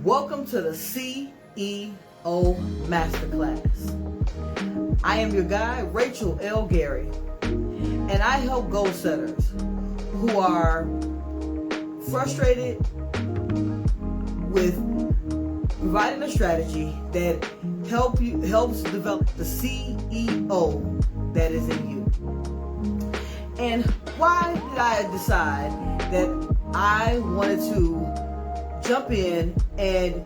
Welcome to the CEO Masterclass. I am your guide, Rachel L. Gary, and I help goal setters who are frustrated with providing a strategy that helps develop the CEO that is in you. And why did I decide that I wanted to jump in and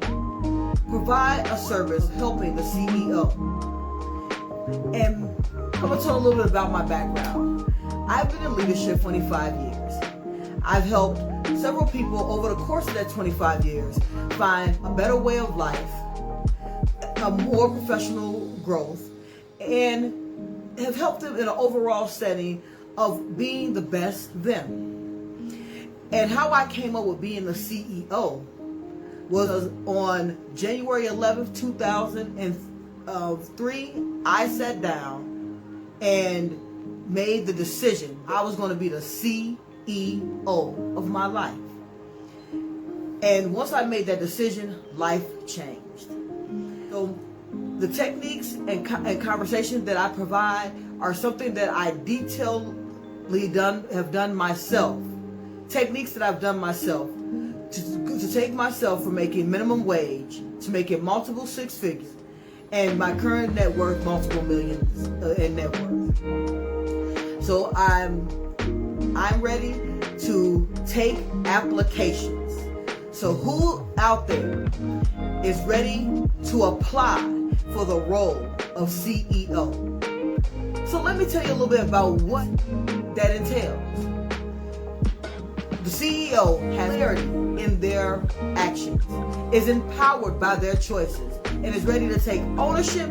provide a service helping the CEO? And I'm going to tell a little bit about my background. I've been in leadership 25 years. I've helped several people over the course of that 25 years find a better way of life, a more professional growth, and have helped them in an overall setting of being the best them. And how I came up with being the CEO was on January 11th, 2003, I sat down and made the decision I was going to be the CEO of my life. And once I made that decision, life changed. So the techniques and conversations that I provide are something that I have done myself. Techniques that I've done myself to take myself from making minimum wage to making multiple six figures, and my current net worth multiple millions in net worth. So I'm ready to take applications. So who out there is ready to apply for the role of CEO? So let me tell you a little bit about what that entails. The CEO has clarity in their actions, is empowered by their choices, and is ready to take ownership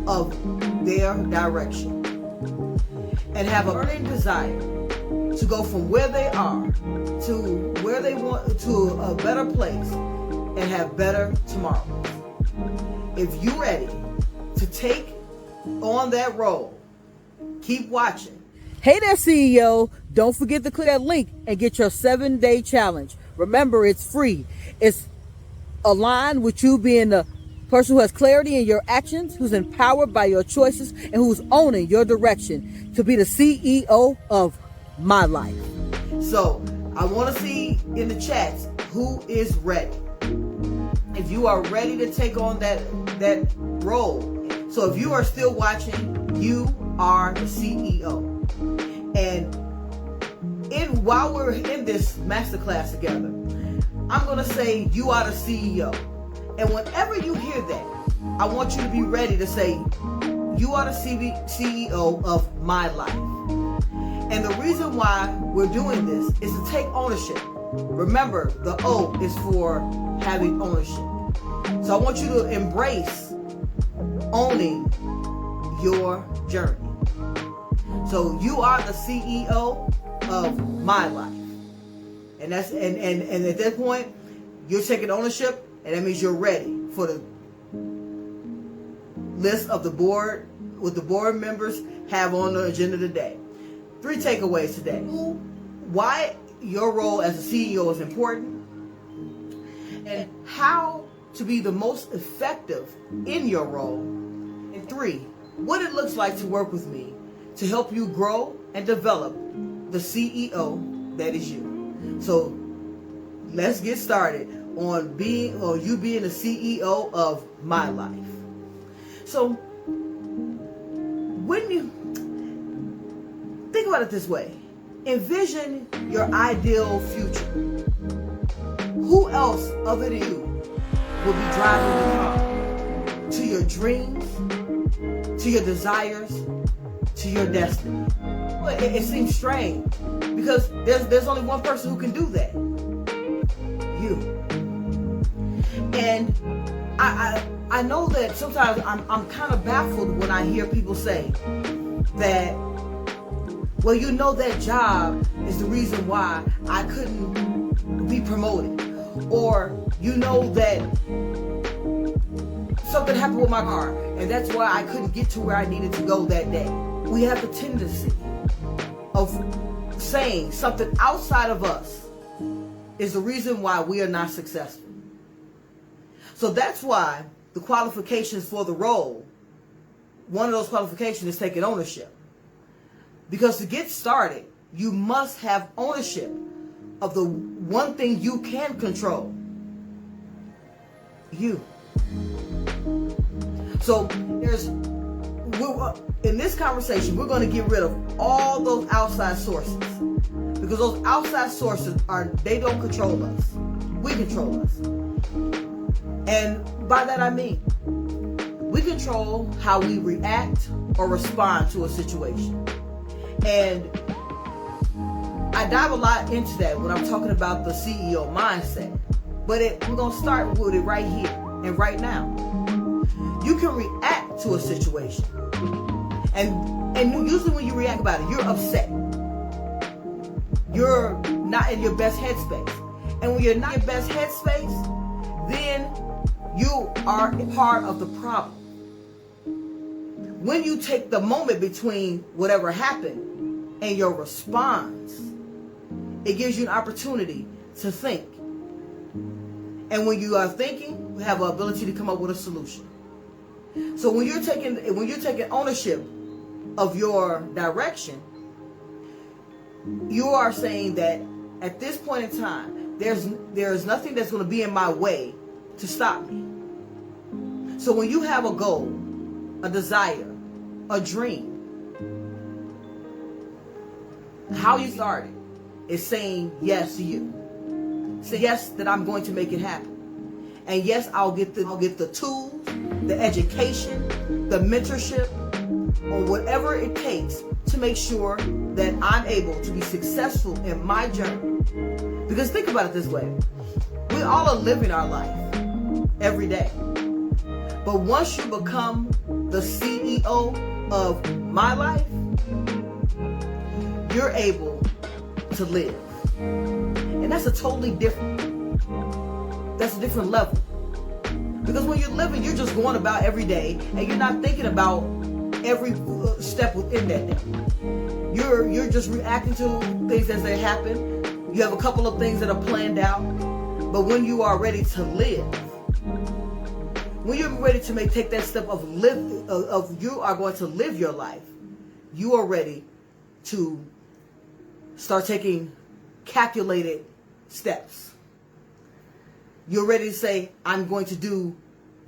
of their direction, and have a burning desire to go from where they are to where they want, to a better place, and have better tomorrows. If you're ready to take on that role, keep watching. Hey there, CEO. Don't forget to click that link and get your 7-day challenge. Remember, it's free. It's aligned with you being the person who has clarity in your actions, who's empowered by your choices, and who's owning your direction to be the CEO of my life. So I want to see in the chats who is ready. If you are ready to take on that role. So if you are still watching, you are the CEO. And while we're in this masterclass together, I'm going to say you are the CEO. And whenever you hear that, I want you to be ready to say, you are the CEO of my life. And the reason why we're doing this is to take ownership. Remember, the O is for having ownership. So I want you to embrace owning your journey. So you are the CEO of my life. And that's and at that point, you're taking ownership, and that means you're ready for the list of the board, what the board members have on the agenda today. 3 takeaways today. Why your role as a CEO is important, and how to be the most effective in your role. And 3, what it looks like to work with me to help you grow and develop the CEO that is you. So let's get started on you being the CEO of my life. So when you think about it this way, envision your ideal future. Who else other than you will be driving the car to your dreams, to your desires, to your destiny? Well, it seems strange because there's only one person who can do that. You. And I know that sometimes I'm kind of baffled when I hear people say that, well, you know, that job is the reason why I couldn't be promoted, or you know that something happened with my car and that's why I couldn't get to where I needed to go that day. We have the tendency of saying something outside of us is the reason why we are not successful. So that's why the qualifications for the role, one of those qualifications is taking ownership. Because to get started, you must have ownership of the one thing you can control. You. So in this conversation, we're going to get rid of all those outside sources. Because those outside sources they don't control us. We control us. And by that I mean, we control how we react or respond to a situation. And I dive a lot into that when I'm talking about the CEO mindset. But we're going to start with it right here and right now. You can react to a situation. And usually when you react about it, you're upset. You're not in your best headspace. And when you're not in your best headspace, then you are part of the problem. When you take the moment between whatever happened and your response, it gives you an opportunity to think. And when you are thinking, you have the ability to come up with a solution. So when you're taking ownership of your direction, you are saying that at this point in time, there's nothing that's going to be in my way to stop me. So when you have a goal, a desire, a dream, how you start it is saying yes to you. Say yes that I'm going to make it happen. And yes, I'll get the tools, the education, the mentorship, or whatever it takes to make sure that I'm able to be successful in my journey. Because think about it this way. We all are living our life every day. But once you become the CEO of my life, you're able to live. And that's a different level. Because when you're living, you're just going about every day and you're not thinking about every step within that day. You're just reacting to things as they happen. You have a couple of things that are planned out. But when you are ready to live, when you're ready to take that step of you are going to live your life, you are ready to start taking calculated steps. You're ready to say, I'm going to do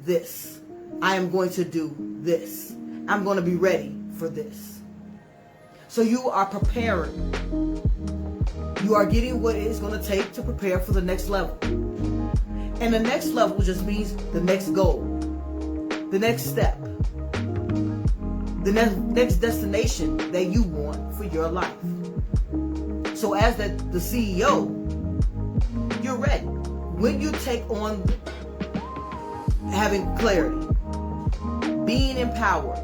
this. I am going to do this. I'm going to be ready for this. So you are preparing. You are getting what it's going to take to prepare for the next level. And the next level just means the next goal, the next step, the next destination that you want for your life. So as the CEO, you're ready. When you take on having clarity, being empowered,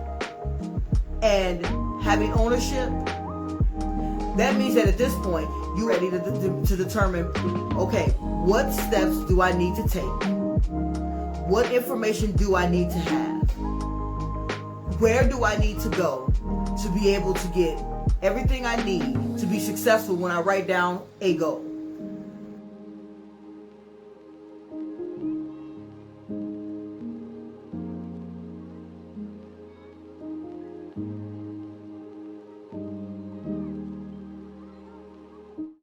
and having ownership, that means that at this point, you're ready to determine, okay, what steps do I need to take? What information do I need to have? Where do I need to go to be able to get everything I need to be successful when I write down a goal?